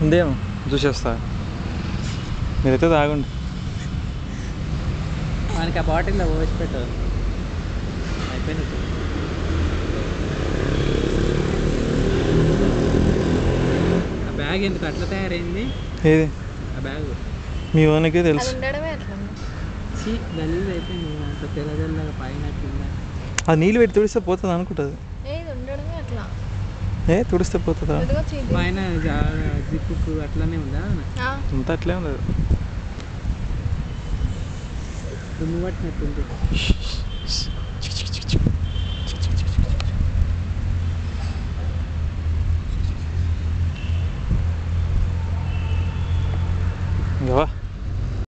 ఉందేమో చూసేస్తా, మీరైతే తాగండి. మనకి ఆ బాటిల్లో పోసి పెట్టారు అయిపోయినట్టు. ఆ బ్యాగ్ ఎందుకు అట్లా తయారైంది? ఏది? ఆ బ్యాగ్ మీ ఓనకే తెలుసు. గలీజ్ అయిపోయింది అంత తెల్ల తెల్లగా పైన కింద. అది నీళ్ళు పెట్టి తుడిస్తే పోతుంది అనుకుంటుంది. తుడిస్తే పోతుందా? పైన జిప్పుకు అట్లానే ఉందా? అంతా అట్లే ఉంది. దుమ్ము పట్టినట్టుంది. ఇంకా